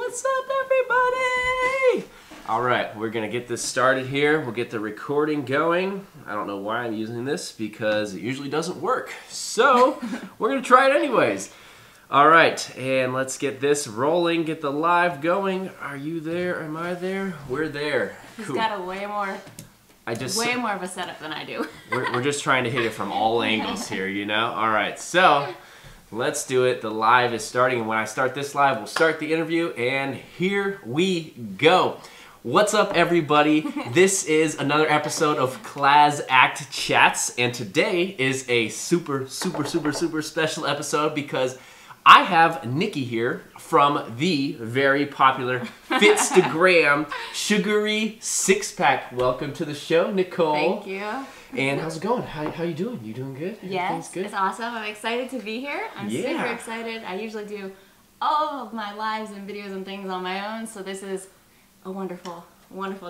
What's up, everybody? All right, we're gonna get this started here. We'll get the recording going. I don't know why I'm using this because it usually doesn't work. So we're gonna try it anyways. All right, and let's get this rolling, get the live going. Are you there? Am I there? We're there. He's got a way more of a setup than I do. we're just trying to hit it from all angles here, you know? All right, so let's do it. The live is starting, and when I start this live, we'll start the interview, and here we go. What's up, everybody? This is another episode of KlazzAct Chats, and today is a super special episode because I have Nikki here from the very popular Fitstagram Sugary Six Pack. Welcome to the show, Nicole. Thank you. And how's it going? How you doing? You doing good? Yes, good? It's awesome. I'm excited to be here. I'm super excited. I usually do all of my lives and videos and things on my own, so this is a wonderful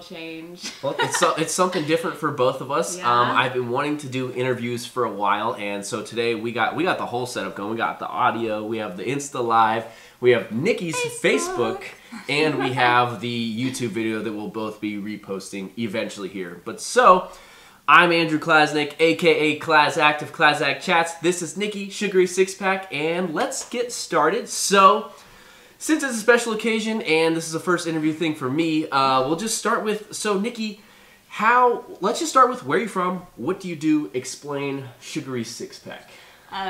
change. Well, it's something different for both of us. Yeah. I've been wanting to do interviews for a while, and so today we got the whole setup going. We got the audio, we have the Insta Live, we have Nikki's Facebook, and we have the YouTube video that we'll both be reposting eventually here. But so, I'm Andrew Klasnick, aka KlazzAct of KlazzAct Chats. This is Nikki, Sugary Six Pack, and let's get started. So, since it's a special occasion and this is a first interview thing for me, we'll just start with, so Nikki, let's just start with where you're from, what do you do, explain Sugary Six Pack.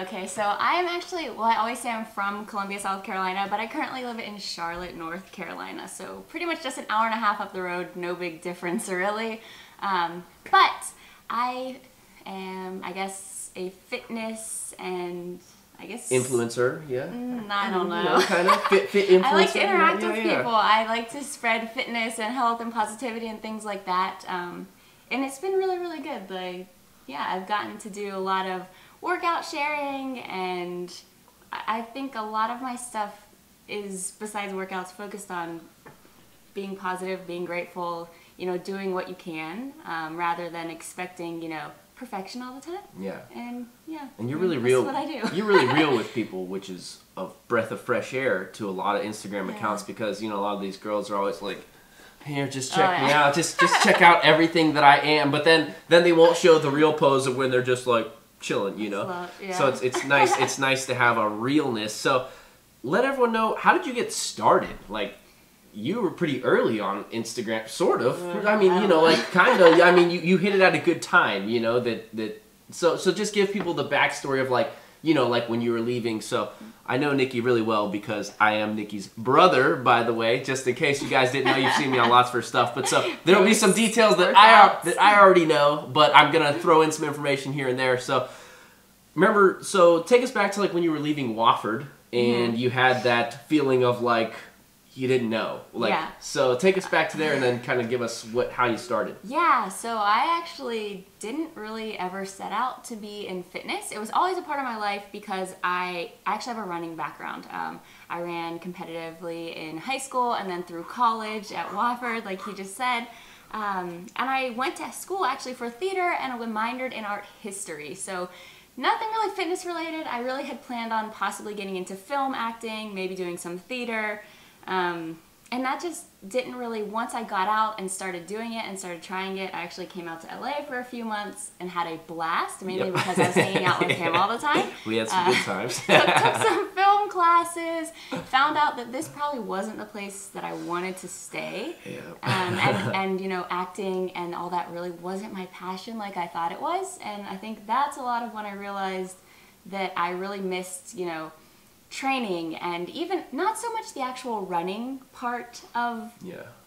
Okay, so I am actually, well, I always say I'm from Columbia, South Carolina, but I currently live in Charlotte, North Carolina, so pretty much just an hour and a half up the road, no big difference really. But I am, I guess, a fitness and Influencer, yeah? I don't know. You know, kind of fit influencer. I like to interact with people. I like to spread fitness and health and positivity and things like that. And it's been really good. Like, yeah, I've gotten to do a lot of workout sharing, and I think a lot of my stuff is, besides workouts, focused on being positive, being grateful, you know, doing what you can, rather than expecting, you know, perfection all the time. Yeah. And yeah. And you're really real. That's what I do. You're really real with people, which is a breath of fresh air to a lot of Instagram accounts because, you know, a lot of these girls are always like, here, just check me out. Just check out everything that I am. But then they won't show the real pose of when they're just like chilling, you know. So it's nice. It's nice to have a realness. So let everyone know, how did you get started? Like, you were pretty early on Instagram, sort of. I mean, you know, like, kind of. I mean, you hit it at a good time, you know, so just give people the backstory of, like, you know, like when you were leaving. So I know Nikki really well because I am Nikki's brother, by the way, just in case you guys didn't know. You've seen me on lots of stuff. But so there'll be some details that I already know, but I'm going to throw in some information here and there. So remember, so take us back to, like, when you were leaving Wofford and you had that feeling of, like, you didn't know. Like, so take us back to there and then kind of give us how you started. Yeah, so I actually didn't really ever set out to be in fitness. It was always a part of my life because I actually have a running background. I ran competitively in high school and then through college at Wofford, like he just said. And I went to school actually for theater and I minored in art history. So nothing really fitness related. I really had planned on possibly getting into film acting, maybe doing some theater. And that just didn't really, once I got out and started doing it and started trying it, I actually came out to LA for a few months and had a blast, mainly because I was hanging out with him all the time. We had some good times. So took some film classes, found out that this probably wasn't the place that I wanted to stay. And you know, acting and all that really wasn't my passion like I thought it was. And I think that's a lot of when I realized that I really missed, you know, training and even not so much the actual running part of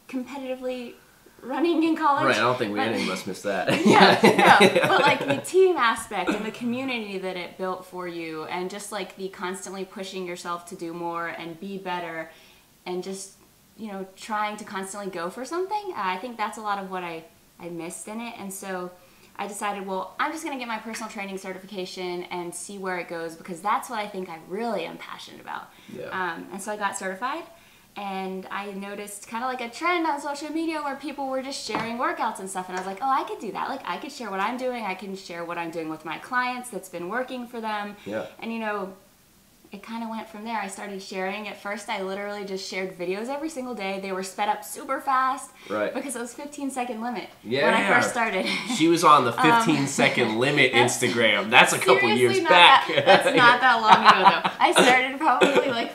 competitively running in college. Right, I don't think any of us missed that. But like the team aspect and the community that it built for you and just like the constantly pushing yourself to do more and be better and just, you know, trying to constantly go for something. I think that's a lot of what I missed in it. And so I decided, well, I'm just going to get my personal training certification and see where it goes because that's what I think I really am passionate about. And so I got certified, and I noticed kind of like a trend on social media where people were just sharing workouts and stuff, and I was like, oh, I could do that. Like, I could share what I'm doing. I can share what I'm doing with my clients that's been working for them. And, you know, it kind of went from there. I started sharing. At first, I literally just shared videos every single day. They were sped up super fast because it was 15-second limit when I first started. She was on the 15-second limit Instagram. That's a couple years back. That's not that long ago, though. I started probably like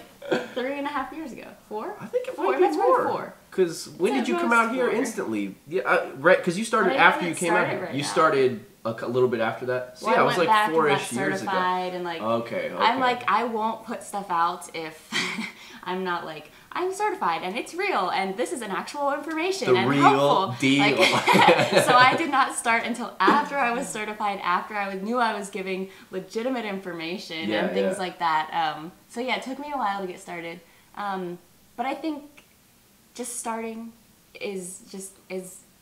3.5 years ago. 4? I think it four. might be That's more. Right, 4. Because when did you come out here instantly? Yeah, right. Because you started after you came out here. You started a little bit after that. So well, yeah, it was like 4-ish years ago. And like, okay. I'm like, I won't put stuff out if I'm not like, I'm certified and it's real and this is an actual information and real helpful. deal. Like, so I did not start until after I was certified, after I knew I was giving legitimate information and things like that. So yeah, it took me a while to get started. But I think just starting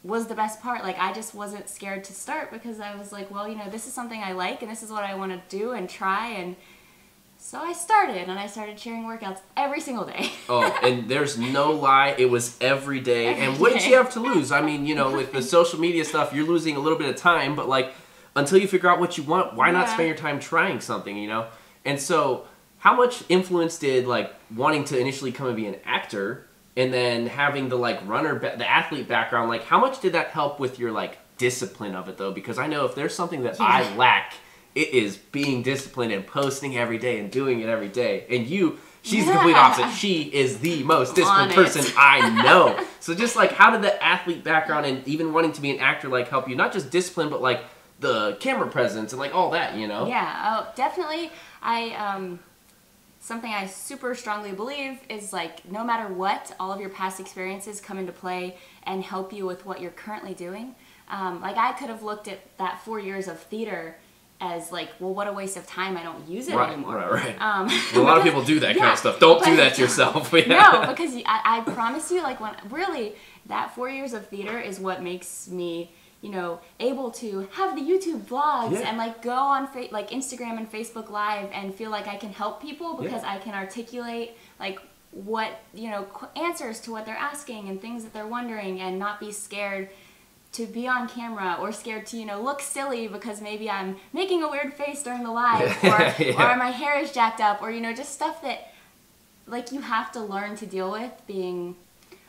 was the best part. Like, I just wasn't scared to start because I was like, well, you know, this is something I like and this is what I want to do and try. And so I started, and I started sharing workouts every single day. Oh, and there's no lie, it was every day. And what did you have to lose? I mean, you know, with the social media stuff, you're losing a little bit of time, but like, until you figure out what you want, why not spend your time trying something, you know? And so, how much influence did, like, wanting to initially come and be an actor, and then having the, like, the athlete background, like, how much did that help with your, like, discipline of it, though? Because I know if there's something that I lack, it is being disciplined and posting every day and doing it every day. And she's the complete opposite. She is the most disciplined person I know. So just, like, how did the athlete background and even wanting to be an actor, like, help you? Not just discipline, but, like, the camera presence and, like, all that, you know? Yeah, oh, definitely. Something I super strongly believe is, like, no matter what, all of your past experiences come into play and help you with what you're currently doing. Like, I could have looked at that 4 years of theater as, like, well, what a waste of time. I don't use it anymore. Right. Well, a lot of people do that kind of stuff. Don't do that to yourself. No, because I promise you, like, really, that 4 years of theater is what makes me, you know, able to have the YouTube vlogs and, like, go on like Instagram and Facebook Live and feel like I can help people because I can articulate, like, what, you know, answers to what they're asking and things that they're wondering, and not be scared to be on camera or scared to, you know, look silly because maybe I'm making a weird face during the live or my hair is jacked up, or, you know, just stuff that, like, you have to learn to deal with being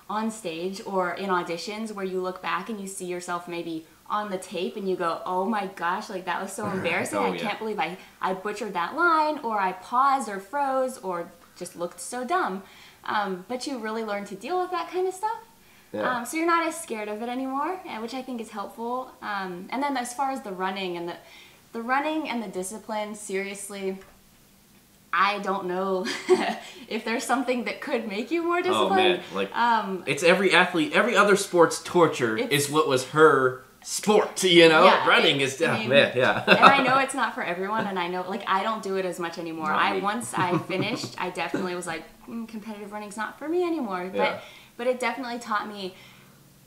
on stage or in auditions, where you look back and you see yourself maybe on the tape and you go, oh my gosh, like, that was so embarrassing. I can't believe I butchered that line, or I paused or froze or just looked so dumb. But you really learn to deal with that kind of stuff. So you're not as scared of it anymore, which I think is helpful. And then as far as the running and the discipline, seriously, I don't know if there's something that could make you more disciplined. Oh man, like, it's every athlete, every other sport's torture is what was her sport, you know? Running is, And I know it's not for everyone, and I know, like, I don't do it as much anymore. Once I finished, I definitely was like, competitive running's not for me anymore. But it definitely taught me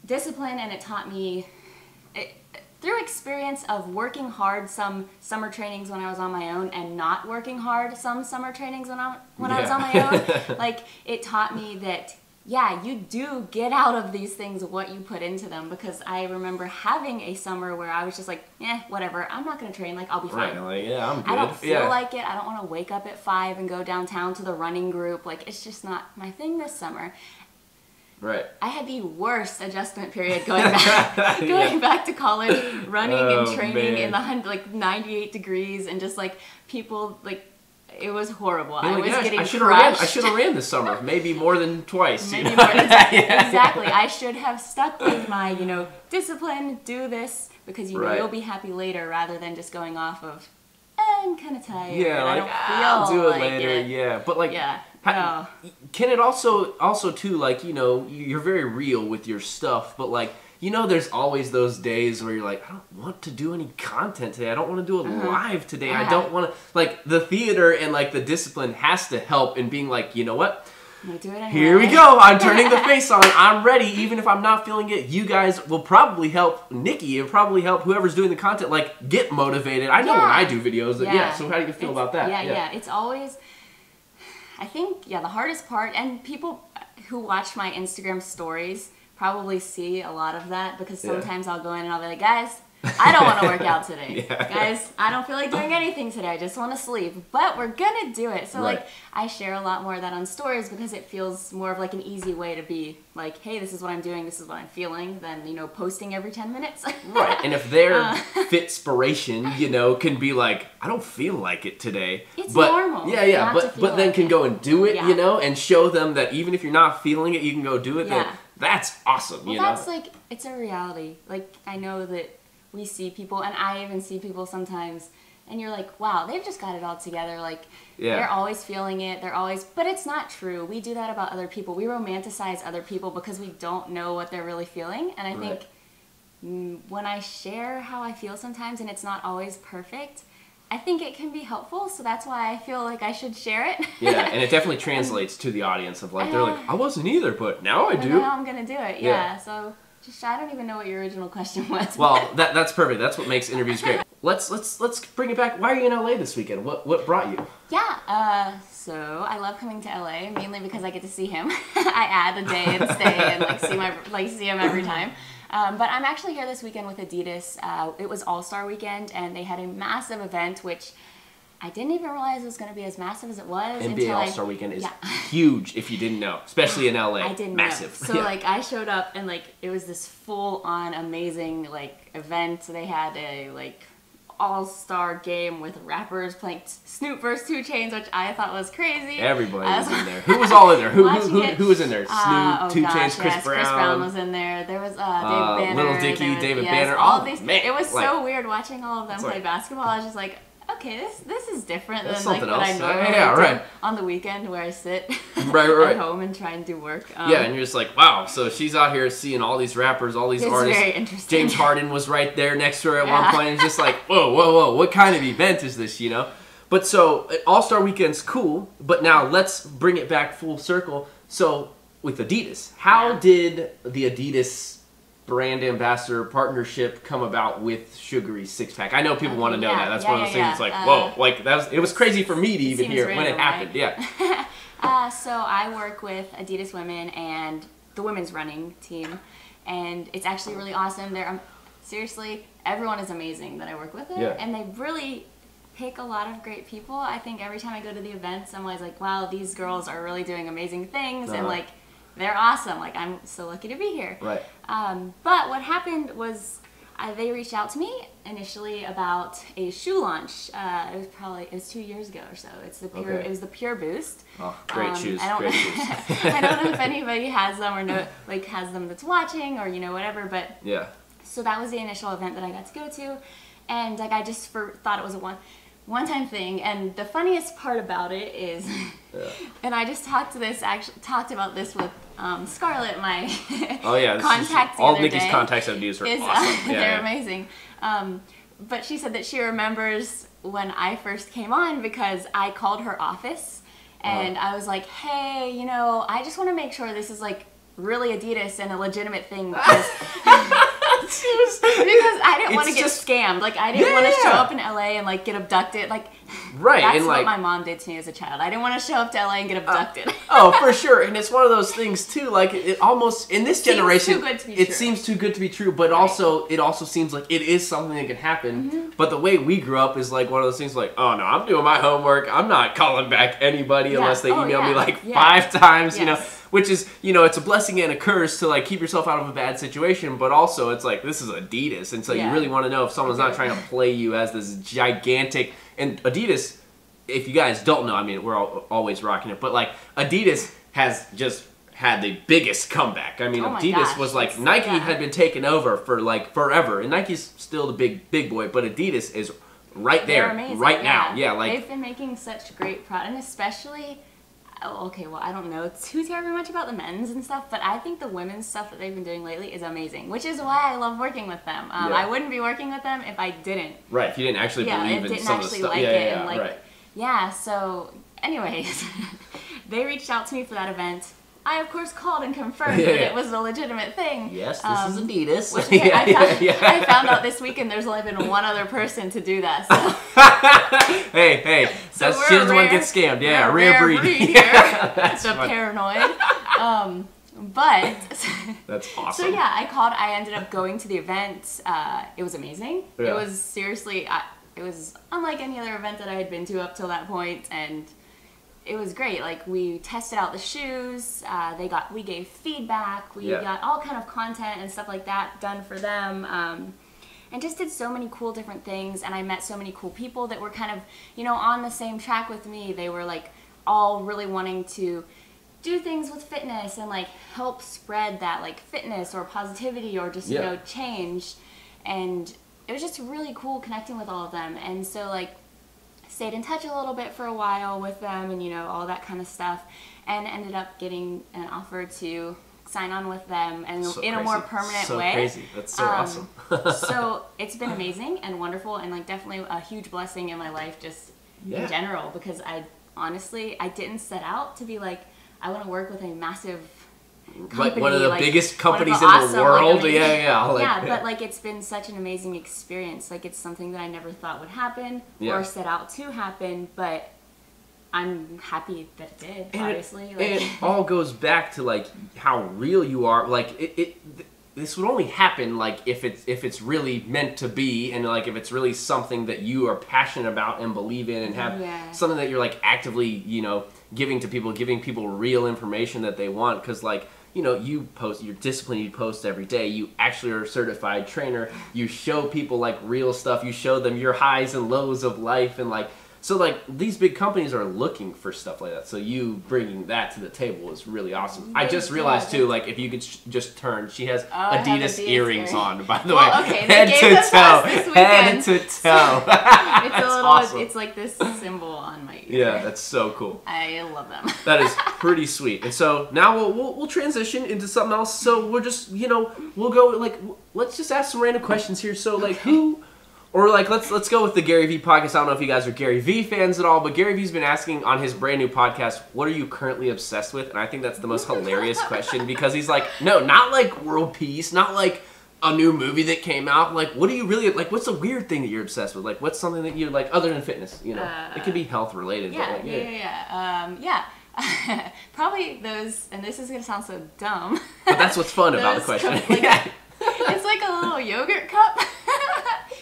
discipline, and it taught me, through experience of working hard some summer trainings when I was on my own, and not working hard some summer trainings when I was on my own, like, it taught me that, yeah, you do get out of these things what you put into them. Because I remember having a summer where I was just like, whatever, I'm not going to train, like, I'll be fine. Like, I'm good. I don't feel like it. I don't want to wake up at 5 and go downtown to the running group. Like, it's just not my thing this summer. Right. I had the worst adjustment period going back to college, running and training in the 98 degrees, and just, like, people, like, it was horrible. I was getting crushed. I should have ran this summer, maybe more than twice. Maybe more than twice. Exactly. I should have stuck with my, you know, discipline, do this, because, you know, you'll be happy later, rather than just going off of, I'm kind of tired. Yeah, like, I don't feel I'll do it later. But, like, can it also too, like, you know, you're very real with your stuff, but, like, you know, there's always those days where you're like, I don't want to do any content today. I don't want to do a live today. I don't want to, like, the theater and, like, the discipline has to help in being like, you know what? I'm gonna do it anyway. Here we go. I'm turning the face on. I'm ready. Even if I'm not feeling it, you guys will probably help Nikki. It'll probably help whoever's doing the content, like, get motivated. I know when I do videos. So how do you feel about that? Yeah. It's always, I think, the hardest part, and people who watch my Instagram stories probably see a lot of that, because sometimes I'll go in and I'll be like, guys, I don't want to work out today. Yeah. Guys, I don't feel like doing anything today. I just want to sleep. But we're going to do it. So, Right. like, I share a lot more of that on stories because it feels more of, like, an easy way to be like, hey, this is what I'm doing, this is what I'm feeling, than, you know, posting every 10 minutes. Right. And if their fitspiration, you know, can be like, I don't feel like it today. It's but, normal. Yeah, yeah. not But to feel but then like can it. go and do it, Yeah. you know, and show them that even if you're not feeling it, you can go do it. Yeah. Then that's awesome, Well, you know. that's like, it's a reality. Like, I know that we see people, and I even see people sometimes, and you're like, wow, they've just got it all together. Like, Yeah. they're always feeling it. They're always, but it's not true. We do that about other people. We romanticize other people because we don't know what they're really feeling. And I Right. think when I share how I feel sometimes, and it's not always perfect, I think it can be helpful. So that's why I feel like I should share it. Yeah, and it definitely translates to the audience of like, they're like, I wasn't either, but now I But do. now I'm going to do it. Yeah. So just, I don't even know what your original question was. Well, that's perfect. That's what makes interviews great. Let's bring it back. Why are you in LA this weekend? What brought you? Yeah, so I love coming to LA mainly because I get to see him. I add a day and stay and see him every time. But I'm actually here this weekend with Adidas. It was All-Star Weekend, and they had a massive event, which I didn't even realize it was going to be as massive as it was. NBA All-Star Weekend is Yeah. huge if you didn't know, especially in LA. I didn't Massive. know. So like I showed up and like it was this full-on amazing like event. They had a like all-star game with rappers playing Snoop vs. 2 Chainz, which I thought was crazy. Everybody was in there. Who was all in there? Who was in there? Snoop, Oh 2 gosh, Chainz, Chris yes, Brown. Chris Brown was in there. There was Dave Banner. Little Dicky, there was, David yes, Banner. All Oh, these, man, it was like- so weird watching all of them play like- basketball. I was just like, okay, this is different than That's like something what I else. normally Yeah, do right. on the weekend where I sit Right. at home and try and do work. Yeah, and you're just like, wow, so she's out here seeing all these rappers, all these It's artists. very interesting. James Harden was right there next to her at one Yeah. point. And it's just like, whoa, what kind of event is this, you know? But so, All-Star Weekend's cool, but now let's bring it back full circle. So, with Adidas, how did the Adidas brand ambassador partnership come about with Sugary Six Pack? I know people want to know that. That's one of those things that's like, whoa, like, it was crazy for me to even seems hear when it random, happened. right? Yeah. So I work with Adidas Women and the women's running team, and it's actually really awesome. They're seriously, everyone is amazing that I work with there, Yeah. and they really pick a lot of great people. I think every time I go to the events, I'm always like, wow, these girls are really doing amazing things, and like they're awesome. Like I'm so lucky to be here. Right. But what happened was they reached out to me initially about a shoe launch. It was 2 years ago or so. It was the Pure Boost. Oh, great shoes. Great shoes. I don't know if anybody has them or has them that's watching or whatever. But Yeah. so that was the initial event that I got to go to, and like I just thought it was a one-time thing. And the funniest part about it is, and I just talked about this with Scarlett, my contact the all other Nikki's day, contacts at Adidas are awesome. they're amazing. But she said that she remembers when I first came on because I called her office and I was like, hey, I just want to make sure this is like really Adidas and a legitimate thing because I didn't want to get scammed. Like I didn't want to show up in LA and like get abducted. Like that's and, what my mom did to me as a child. I didn't want to show up to LA and get abducted. Oh, for sure. And it's one of those things too, like it almost in this generation too good to be it true. seems too good to be true, but also it also seems like it is something that can happen. But the way we grew up is like one of those things like, oh no, I'm doing my homework. I'm not calling back anybody unless they email me like 5 times, which is, it's a blessing and a curse to like keep yourself out of a bad situation, but also it's like this is Adidas, and so you really want to know if someone's not trying to play you as this gigantic. And Adidas, if you guys don't know, I mean, we're always rocking it, but like Adidas has just had the biggest comeback. I mean, Adidas was like Nike had been taken over for like forever, and Nike's still the big boy, but Adidas is right there, right now. Yeah, like they've been making such great product, and especially. Okay, well, I don't know too terribly much about the men's and stuff, but I think the women's stuff that they've been doing lately is amazing, which is why I love working with them. I wouldn't be working with them if I didn't. Right, if you didn't actually believe in some of the stuff. So anyways, they reached out to me for that event. I, of course, called and confirmed that it was a legitimate thing. Yes, this is Adidas. Which, I found out this weekend there's only been one other person to do that. So. hey, she doesn't want to get scammed. Yeah, rare breed. Here. That's the paranoid. But that's awesome. So yeah, I ended up going to the event. It was amazing. Yeah. It was seriously, it was unlike any other event that I had been to up till that point, and it was great. Like, we tested out the shoes. We gave feedback. We got all kind of content and stuff like that done for them. And just did so many cool different things, and I met so many cool people that were kind of, you know, on the same track with me. They were like all really wanting to do things with fitness and like help spread that like fitness or positivity or just, you know, change. And it was just really cool connecting with all of them. And so like stayed in touch a little bit for a while with them and, you know, all that kind of stuff, and ended up getting an offer to sign on with them and in a more permanent way. Crazy. That's so awesome. So it's been amazing and wonderful, and like definitely a huge blessing in my life just in general, because I didn't set out to be like, I want to work with a massive company, like one of the biggest companies in awesome, the world. Like, yeah, but like it's been such an amazing experience. Like, it's something that I never thought would happen or set out to happen, but I'm happy that it did, and obviously. It all goes back to like how real you are. Like this would only happen like if it's really meant to be, and like if it's really something that you are passionate about and believe in, and have something that you're like actively, you know, giving people real information that they want. Because like, you know, you post, you're disciplined, you post every day, you actually are a certified trainer, you show people like real stuff, you show them your highs and lows of life, and like, so like these big companies are looking for stuff like that. So you bringing that to the table is really awesome. I just realized too, like if you could just turn, she has Adidas earrings on, by the way, okay, head to toe, head to toe. It's a little, awesome. It's like this symbol on my ear. Yeah, that's so cool. I love them. That is pretty sweet. And so now we'll transition into something else. So we're just, you know, we'll go like, let's just ask some random questions here. So like who, or like let's go with the Gary V podcast. I don't know if you guys are Gary V fans at all, but Gary V's been asking on his brand new podcast, what are you currently obsessed with? And I think that's the most hilarious question, because he's like, no, not like world peace, not like a new movie that came out. Like, what do you really, like, what's a weird thing that you're obsessed with? Like, what's something that you like other than fitness, you know? It could be health related. Yeah, but like, probably those, and this is going to sound so dumb. But that's what's fun about the question. It's like a little yogurt cup.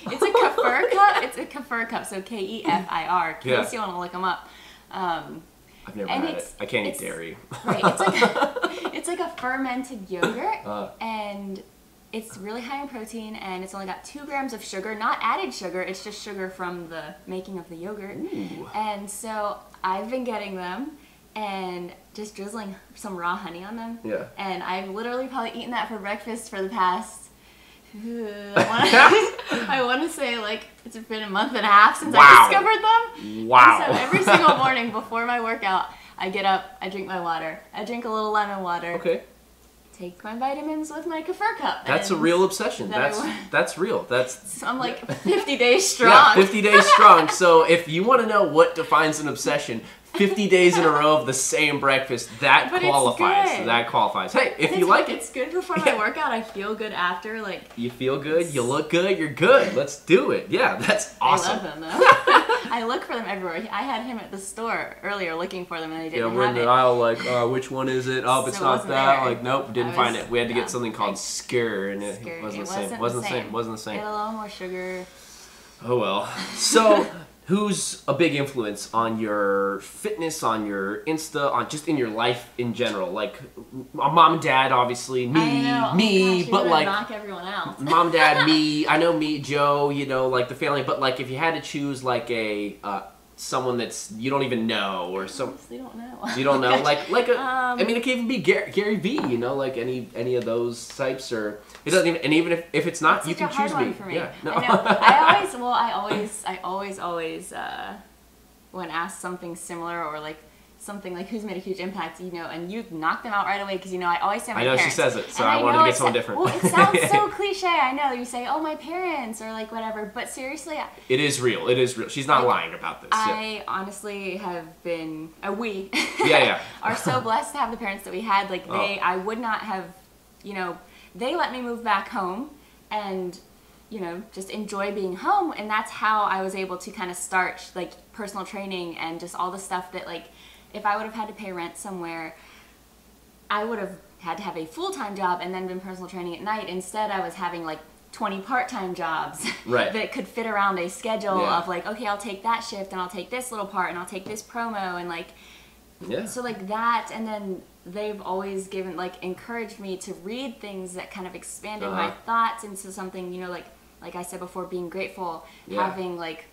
It's a Kefir cup. It's a Kefir cup, so Kefir, in case you want to look them up. I've never had it. I can't eat dairy. Right, it's like a fermented yogurt, and it's really high in protein, and it's only got 2 grams of sugar, not added sugar, it's just sugar from the making of the yogurt. Ooh. And so I've been getting them and just drizzling some raw honey on them. Yeah. And I've literally probably eaten that for breakfast for the past, I want to say like it's been a month and a half since I discovered them. Wow. And so every single morning before my workout, I get up, I drink my water. I drink a little lemon water. Okay. Take my vitamins with my Kefir cup. That's a real obsession. That's real. So I'm like 50 days strong. Yeah, 50 days strong. So if you want to know what defines an obsession, 50 days in a row of the same breakfast, that qualifies. That qualifies. Hey, if you like it. It's good before my workout. I feel good after. Like, you feel good, you look good, you're good. Let's do it. Yeah, that's awesome. I love them though. I look for them everywhere. I had him at the store earlier looking for them, and I didn't have it. Yeah, we're in the aisle like, which one is it? Oh, it's not that. Like, nope, didn't find it. We had to get something called Skir, and it wasn't the same. Wasn't the same. It had a little more sugar. Oh well. So, who's a big influence on your fitness, on your Insta, on just in your life in general? Like, mom and dad, obviously, me, but like knock everyone else. Mom, dad, me. I know me, Joe. You know, like the family. But like, if you had to choose, like a someone that's you don't even know, or some. You don't know. You don't know, like a. I mean, it can even be Gary V. You know, like any of those types, or it doesn't even. And even if it's not, you can choose me. For me. Yeah, no. I always when asked something similar, or like something like who's made a huge impact, you know, and you knock them out right away, because you know I always say my parents. I know she says it, so I wanted to get someone different. Well, it sounds so cliche. I know you say, "Oh, my parents," or like whatever, but seriously, it is real. It is real. She's not lying about this. I honestly have been we yeah are so blessed to have the parents that we had. Like I would not have, you know, they let me move back home and, you know, just enjoy being home, and that's how I was able to kind of start like personal training and just all the stuff that, like, if I would have had to pay rent somewhere, I would have had to have a full-time job and then been personal training at night. Instead, I was having like 20 part-time jobs that could fit around a schedule of like, okay, I'll take that shift and I'll take this little part and I'll take this promo and like, so like that. And then they've always given, like, encouraged me to read things that kind of expanded my thoughts into something, you know, like I said before, being grateful, having like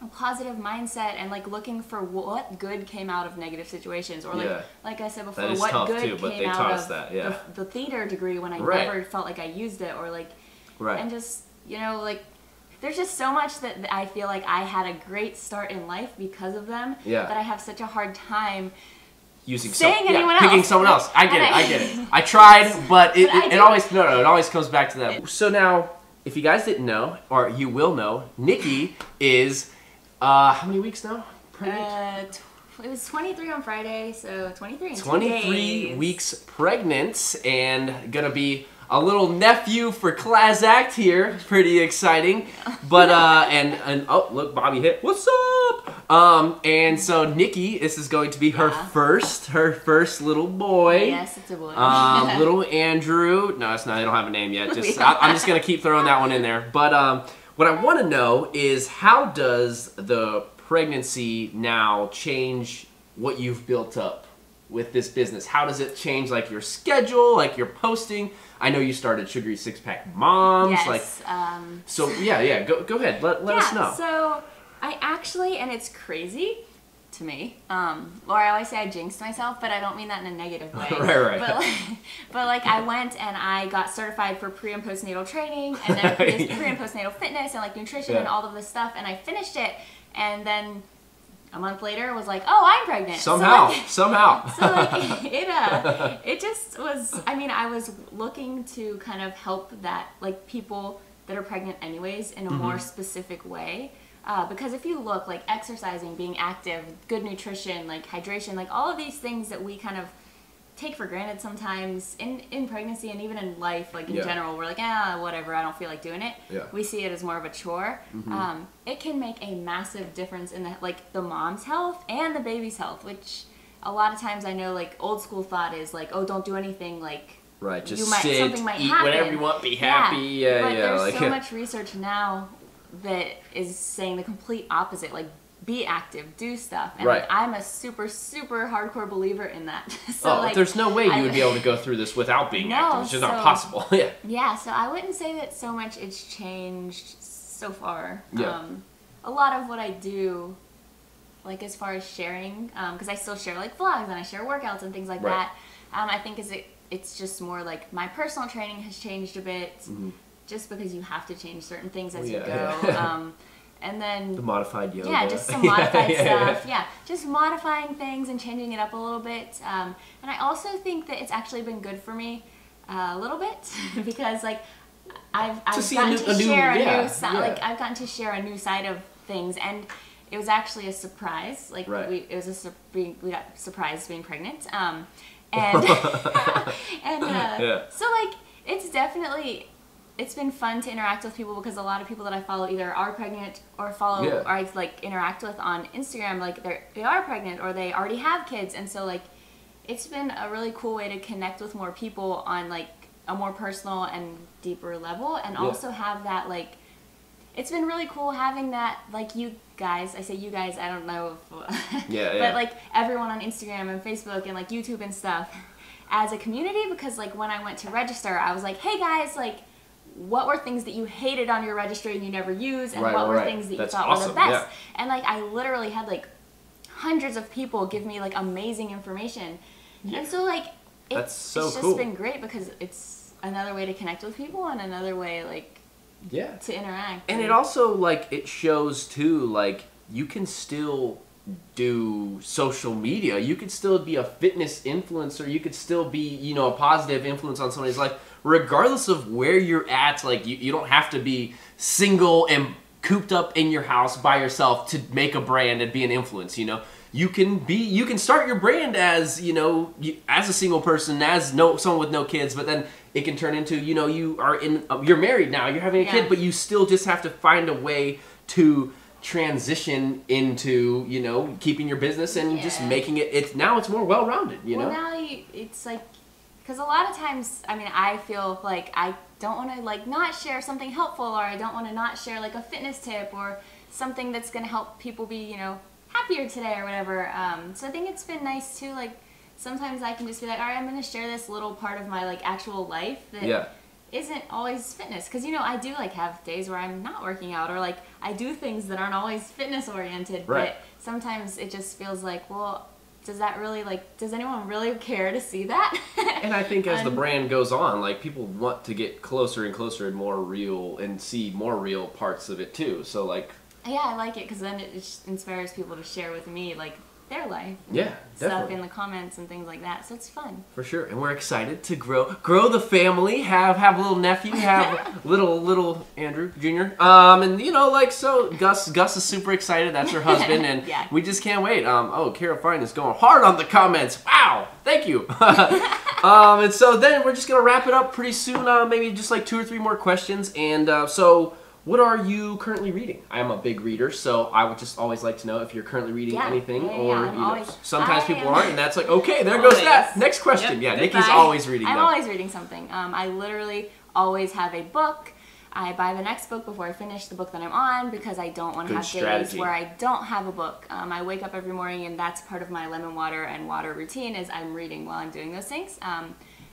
a positive mindset, and like looking for what good came out of negative situations, or like I said before, what good came out of the theater degree when I never felt like I used it, or like, and just, you know, like, there's just so much that I feel like I had a great start in life because of them, that I have such a hard time saying anyone else. Picking someone else. I get it. I tried, but it always comes back to them. So now, if you guys didn't know, or you will know, Nikki is, how many weeks now? Pregnant? It was 23 on Friday, so 23 in 23 weeks pregnant, and gonna be a little nephew for KlazzAct here. Pretty exciting. But, and oh, look, Bobby hit. What's up? And so Nikki, this is going to be her first little boy. Yes, it's a boy. Little Andrew. No, it's not. They don't have a name yet. I'm just going to keep throwing that one in there. But what I want to know is, how does the pregnancy now change what you've built up with this business? How does it change, like, your schedule, like your posting? I know you started Sugary Six Pack Moms. Yes. Like, so go ahead. Let us know. So I actually, and it's crazy to me, or I always say I jinxed myself, but I don't mean that in a negative way. Right. But like I went and I got certified for pre and postnatal training, and then pre and postnatal fitness and like nutrition and all of this stuff, and I finished it, and then a month later was like, oh, I'm pregnant. Somehow. So like it just was, I mean, I was looking to kind of help that, like, people that are pregnant anyways in a more specific way. Because if you look, like, exercising, being active, good nutrition, like hydration, like all of these things that we kind of take for granted sometimes in pregnancy and even in life, like in general, we're like, whatever, I don't feel like doing it. We see it as more of a chore. It can make a massive difference in the mom's health and the baby's health, which a lot of times I know, like, old school thought is like, oh, don't do anything, like, just sit, something might eat happen. whatever you want, be happy. But there's so much research now that is saying the complete opposite, like, be active, do stuff, and like, I'm a super hardcore believer in that. So like, there's no way you would be able to go through this without being active. It's just not possible. So I wouldn't say that so much it's changed so far. A lot of what I do, like, as far as sharing, because I still share like vlogs and I share workouts and things like that, I think it's just more like my personal training has changed a bit, just because you have to change certain things as you go. And then the modified yoga. Just some modified stuff. Just modifying things and changing it up a little bit. And I also think that it's actually been good for me a little bit because, like, I've gotten to share a new side. Like, I've gotten to share a new side of things, and it was actually a surprise. Like, we got surprised being pregnant. So like, it's definitely. It's been fun to interact with people because a lot of people that I follow either are pregnant or or I like interact with on Instagram, like they are pregnant or they already have kids, and so like it's been a really cool way to connect with more people on like a more personal and deeper level, and also have that, like, it's been really cool having that, like, you guys, I say you guys, I don't know if, but like everyone on Instagram and Facebook and like YouTube and stuff as a community, because like when I went to register, I was like, hey guys, like, what were things that you hated on your registry and you never use, and what were things that you thought were the best? And like I literally had like hundreds of people give me like amazing information, and so like it's just been great because it's another way to connect with people and another way, like, to interact. And it also, like, it shows too, like, you can still do social media, you could still be a fitness influencer, you could still be, you know, a positive influence on somebody's life, regardless of where you're at. Like, you don't have to be single and cooped up in your house by yourself to make a brand and be an influence, you know. You can start your brand as, you know, as a single person, as someone with no kids, but then it can turn into, you know, you're married now, you're having a kid, but you still just have to find a way to transition into, you know, keeping your business and just making it, now it's more well-rounded, you know? Well, now it's like, Because a lot of times, I mean, I feel like I don't want to like not share something helpful, or I don't want to not share like a fitness tip or something that's going to help people be, you know, happier today or whatever. So I think it's been nice too. Like sometimes I can just be like, all right, I'm going to share this little part of my like actual life that isn't always fitness. Because, you know, I do like have days where I'm not working out, or like I do things that aren't always fitness oriented. Right. But sometimes it just feels like, well, does that really, like, does anyone really care to see that? And I think as the brand goes on, like, people want to get closer and closer and more real and see more real parts of it too. So, like... Yeah, I like it because then it just inspires people to share with me, like, their life. Yeah, stuff definitely. in the comments and things like that. So it's fun. For sure. And we're excited to grow the family, have a little nephew, have little Andrew Jr. And, you know, like, so Gus is super excited. That's her husband. And we just can't wait. Oh, Kara Fine is going hard on the comments. Wow. Thank you. And so then we're just going to wrap it up pretty soon. Maybe just like 2 or 3 more questions. And so... what are you currently reading? I am a big reader, so I would just always like to know if you're currently reading anything, or you know, sometimes people aren't, and that's like, okay, there goes that. Next question. Yep. Yeah, Nikki's always reading. I'm always reading something. I literally always have a book. I buy the next book before I finish the book that I'm on because I don't want to have days where I don't have a book. I wake up every morning, and that's part of my lemon water and water routine is I'm reading while I'm doing those things.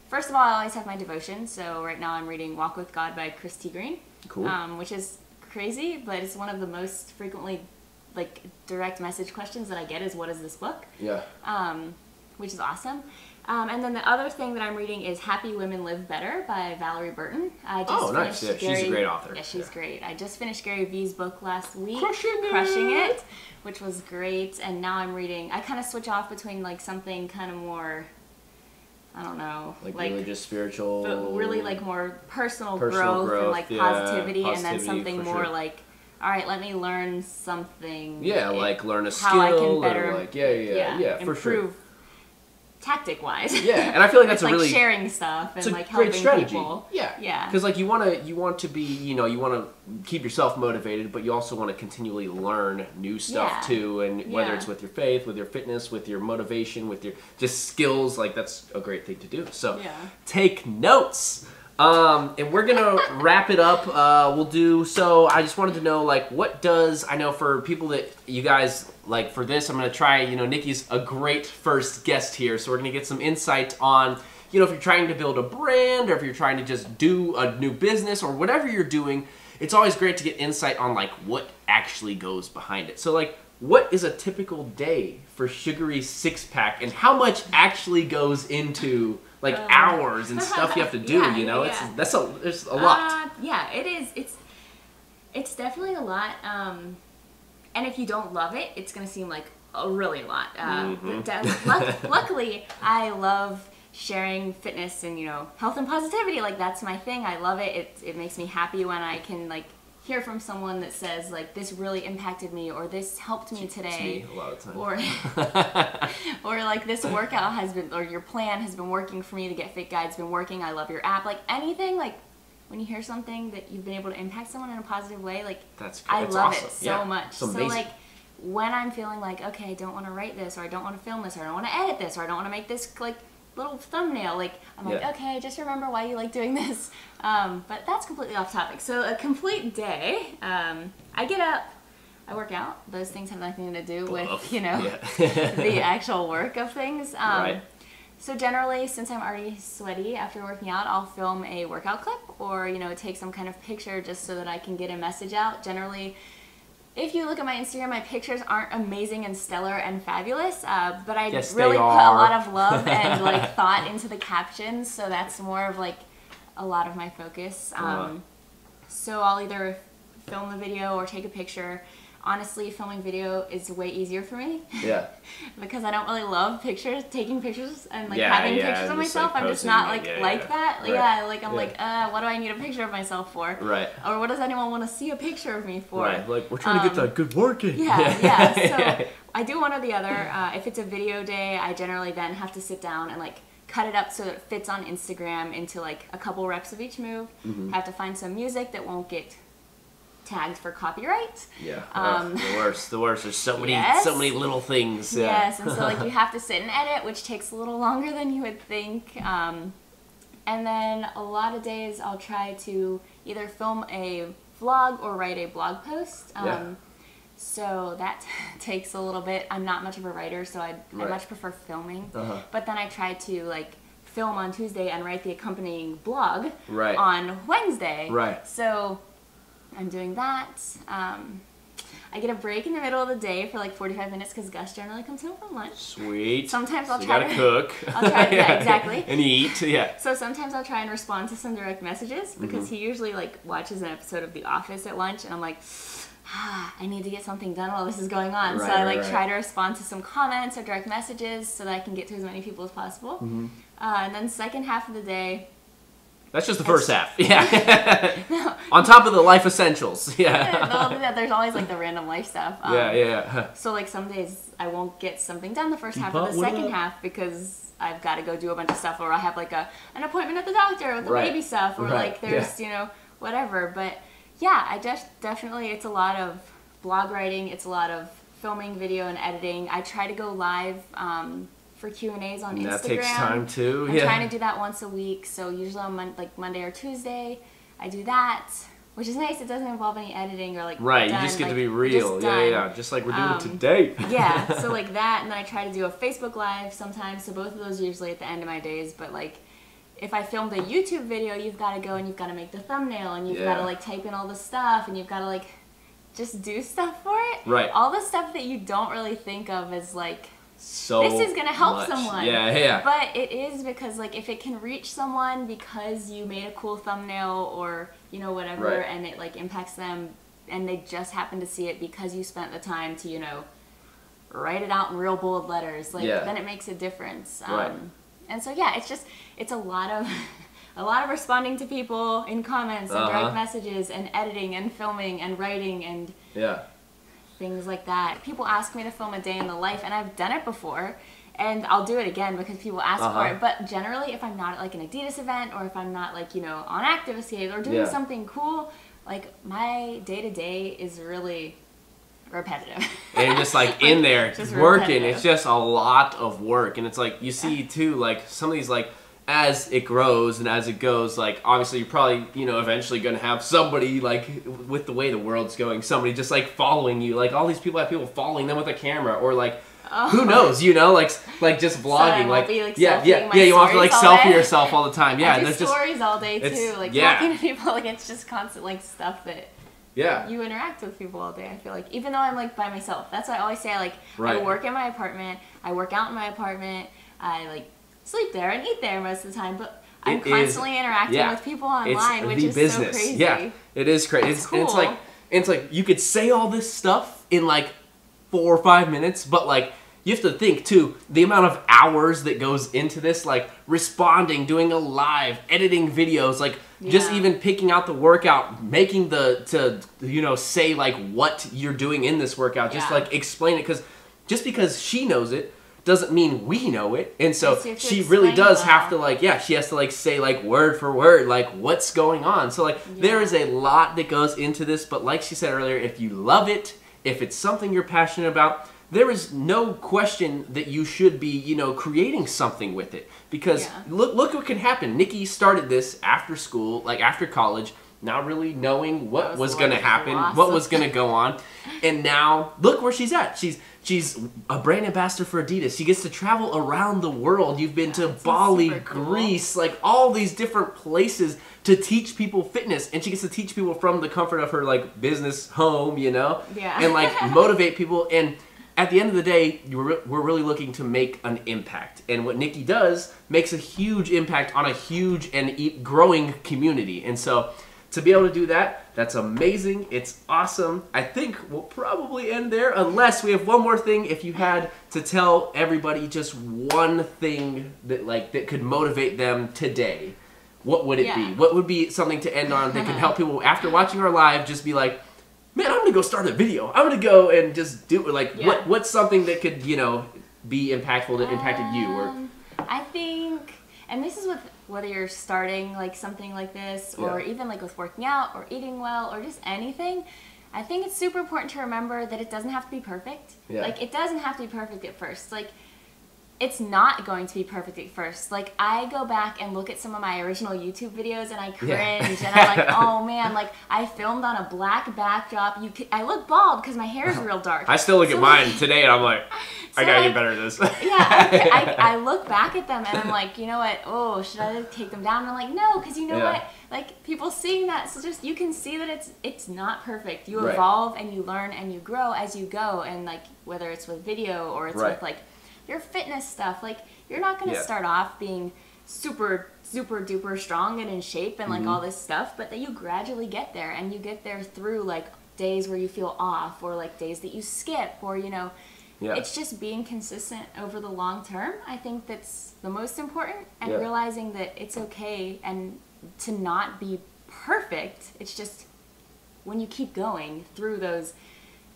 First of all, I always have my devotion. So right now I'm reading Walk with God by Christy Green. Cool. Which is crazy, but it's one of the most frequently like direct message questions that I get is, what is this book? Yeah. Which is awesome. And then the other thing that I'm reading is Happy Women Live Better by Valerie Burton. I just nice. Yeah, she's a great author. Yeah, she's great. I just finished Gary Vee's book last week. Crushing it, which was great. And now I'm reading, I kind of switch off between like something kind of more, I don't know, like religious, spiritual, but really like more personal growth and like positivity, and then something more like, all right, let me learn something. Yeah, like learn a skill, how I can better, or like for improve tactic wise. Yeah, and I feel like that's like a really sharing stuff and like great helping strategy. People. Yeah, because like you want to be, you know, you want to keep yourself motivated, but you also want to continually learn new stuff too, and whether it's with your faith, with your fitness, with your motivation, with your just skills, like that's a great thing to do. So take notes. And we're gonna wrap it up. We'll do so. I just wanted to know, like, what does, I know for people that you guys like for this, I'm gonna try. You know, Nikki's a great first guest here, so we're gonna get some insight on, you know, if you're trying to build a brand or if you're trying to just do a new business or whatever you're doing. It's always great to get insight on like what actually goes behind it. So like, what is a typical day for Sugary Six Pack, and how much actually goes into like hours and stuff you have to do, you know? There's a lot. Yeah, it is. It's definitely a lot. And if you don't love it, it's going to seem like really a lot. Luckily, I love sharing fitness and, you know, health and positivity. Like, that's my thing. I love it. It makes me happy when I can, like, hear from someone that says, like, this really impacted me, or this helped me today. Me a lot of times. Or like, this workout has been, or your plan has been working for me, the Get Fit Guide's been working, I love your app. Like, anything, like, when you hear something that you've been able to impact someone in a positive way, like, I love it so much. So, like, when I'm feeling like, okay, I don't want to write this, or I don't want to film this, or I don't want to edit this, or I don't want to make this, like, little thumbnail, like, I'm like, okay, just remember why you like doing this. But that's completely off topic. So a complete day, I get up, I work out. Those things have nothing to do with, you know, the actual work of things. So generally, since I'm already sweaty after working out, I'll film a workout clip, or, you know, take some kind of picture just so that I can get a message out. Generally, if you look at my Instagram, my pictures aren't amazing and stellar and fabulous, but I really put a lot of love and like thought into the captions, so that's more of like a lot of my focus. So I'll either film the video or take a picture. Honestly, filming video is way easier for me. Yeah. Because I don't really love taking pictures and like having pictures of myself. Like, I'm just not like that. Right. Yeah, like I'm like, what do I need a picture of myself for? Right. Or what does anyone want to see a picture of me for? Right. Like, we're trying to get that good work in. Yeah. So I do one or the other. If it's a video day, I generally then have to sit down and like cut it up so that it fits on Instagram into like a couple reps of each move. I have to find some music that won't get tagged for copyright. Yeah. The worst. There's so many little things. Yes, and so like you have to sit and edit, which takes a little longer than you would think. And then a lot of days I'll try to either film a vlog or write a blog post. So that takes a little bit. I'm not much of a writer, so I much prefer filming. But then I try to like film on Tuesday and write the accompanying blog on Wednesday. So I'm doing that. I get a break in the middle of the day for like 45 minutes because Gus generally comes home from lunch. Sweet. Sometimes I'll so try you gotta cook. I'll try, yeah, exactly. And eat, yeah. So sometimes I'll try and respond to some direct messages because he usually like watches an episode of The Office at lunch, and I'm like, I need to get something done while this is going on. So I like try to respond to some comments or direct messages so that I can get to as many people as possible. And then second half of the day. That's just the first half. Yeah. No. On top of the life essentials. Yeah. There's always like the random life stuff. So like some days I won't get something done the first half of the second half because I've got to go do a bunch of stuff, or I have like an appointment at the doctor with the baby stuff, or like there's, you know, whatever. But yeah, I just definitely, it's a lot of blog writing. It's a lot of filming, video, and editing. I try to go live for Q&As on Instagram. That takes time too. I'm trying to do that once a week. So usually on like Monday or Tuesday, I do that, which is nice. It doesn't involve any editing or like you just get to be real. Yeah, just like we're doing today. So like that, and then I try to do a Facebook Live sometimes. So both of those usually at the end of my days. But like, if I filmed a YouTube video, you've got to go and you've got to make the thumbnail, and you've got to like type in all the stuff, and you've got to like just do stuff for it. All the stuff that you don't really think of as like, so this is gonna help someone. Yeah. But it is, because like if it can reach someone because you made a cool thumbnail or, you know, whatever, and it like impacts them, and they just happen to see it because you spent the time to, you know, write it out in real bold letters, like then it makes a difference. And so yeah, it's a lot of responding to people in comments and direct messages and editing and filming and writing and things like that. People ask me to film a day in the life, and I've done it before, and I'll do it again because people ask for it. But generally, if I'm not at like an Adidas event, or if I'm not like, you know, on Activescape or doing something cool, like my day-to-day is really repetitive. And just like in there just working, repetitive. It's just a lot of work. And it's like, you see too, like some of these, like as it grows and as it goes, like obviously you're probably, you know, eventually going to have somebody, like with the way the world's going, somebody just like following you, like all these people have people following them with a camera, or like who knows, you know, like just vlogging, so you want to like selfie yourself all the time. I do stories all day too, like talking to people, like it's just constant like stuff that you interact with people all day. I feel like, even though I'm like by myself, that's why I always say, like I work in my apartment, I work out in my apartment, I like sleep there and eat there most of the time, but I'm constantly interacting with people online, which is so crazy. Yeah, it is crazy. It's cool. It's like you could say all this stuff in like 4 or 5 minutes, but like you have to think too, the amount of hours that goes into this, like responding, doing a live, editing videos, like just even picking out the workout, making you know, say like what you're doing in this workout, just like explain it, just because she knows it doesn't mean we know it. And so she really does have to like, she has to like say like word for word, like what's going on. So like there is a lot that goes into this, but like she said earlier, if you love it, if it's something you're passionate about, there is no question that you should be, you know, creating something with it. Because look what can happen. Nikki started this after school, like after college, not really knowing what was going to happen, what was going to go on. And now look where she's at. She's a brand ambassador for Adidas. She gets to travel around the world. You've been to Bali, Greece, like all these different places to teach people fitness. And she gets to teach people from the comfort of her like business home, you know? And like motivate people. And at the end of the day, we're really looking to make an impact. And what Nikki does makes a huge impact on a huge and growing community. And so to be able to do that, that's amazing. It's awesome. I think we'll probably end there, unless we have one more thing. If you had to tell everybody just one thing that could motivate them today, what would it be? What would be something to end on that could help people after watching our live just be like, man, I'm gonna go start a video. I'm gonna go and just do it. Like, what's something that could, you know, be impactful that impacted you? Or I think, and this is with whether you're starting like something like this, or even like with working out or eating well or just anything, I think it's super important to remember that it doesn't have to be perfect. Like, it doesn't have to be perfect at first. Like, it's not going to be perfect at first. Like, I go back and look at some of my original YouTube videos and I cringe and I'm like, oh man, like I filmed on a black backdrop. I look bald because my hair is real dark. I still look at mine today and I'm like, I gotta get better at this. Yeah, I look back at them and I'm like, you know what? Oh, should I take them down? And I'm like, no, because you know what? Like, people seeing that, so just you can see that it's not perfect. You evolve and you learn and you grow as you go, and like whether it's with video or it's with like your fitness stuff, like you're not gonna start off being super duper strong and in shape and like all this stuff, but that you gradually get there, and you get there through like days where you feel off, or like days that you skip, or you know. It's just being consistent over the long term. I think that's the most important, and realizing that it's okay and to not be perfect. It's just when you keep going through those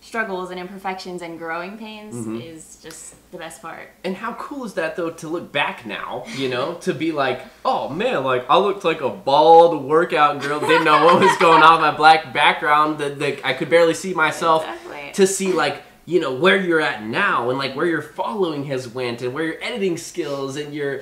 struggles and imperfections and growing pains is just the best part. And how cool is that though, to look back now, you know, to be like, oh man, like I looked like a bald workout girl, didn't know what was going on with my black background, that I could barely see myself, to see like, you know, where you're at now, and like where your following has went, and where your editing skills and your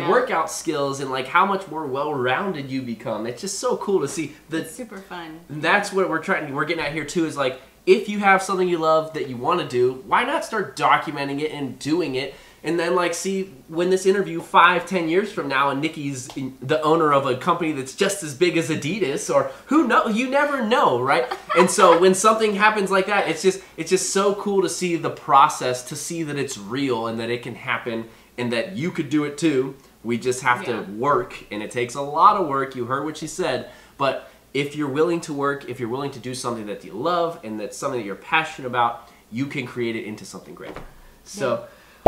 workout skills, and like how much more well-rounded you become. It's just so cool to see. It's super fun. That's what we're getting at here too, is like, if you have something you love that you want to do, why not start documenting it and doing it? And then like see when this interview 5-10 years from now, and Nikki's the owner of a company that's just as big as Adidas, or who knows, you never know, right? And so when something happens like that, it's just so cool to see the process, to see that it's real and that it can happen, and that you could do it too. We just have to work, and it takes a lot of work. You heard what she said, but if you're willing to work, if you're willing to do something that you love and that's something that you're passionate about, you can create it into something great. So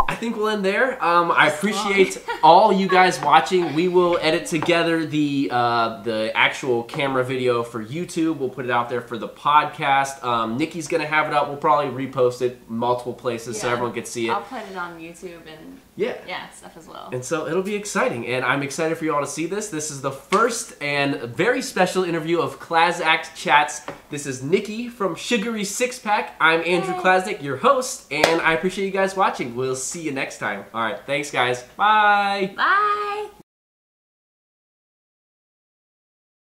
I think we'll end there. I appreciate all you guys watching. We will edit together the actual camera video for YouTube. We'll put it out there for the podcast. Nikki's gonna have it up. We'll probably repost it multiple places so everyone can see it. I'll put it on YouTube and stuff as well. And so it'll be exciting, and I'm excited for you all to see this. This is the first and very special interview of KlazzAct Chats. This is Nikki from Sugary Six Pack. I'm Andrew KlazzAct, your host, and I appreciate you guys watching. We'll see you next time. All right, thanks guys. Bye. Bye.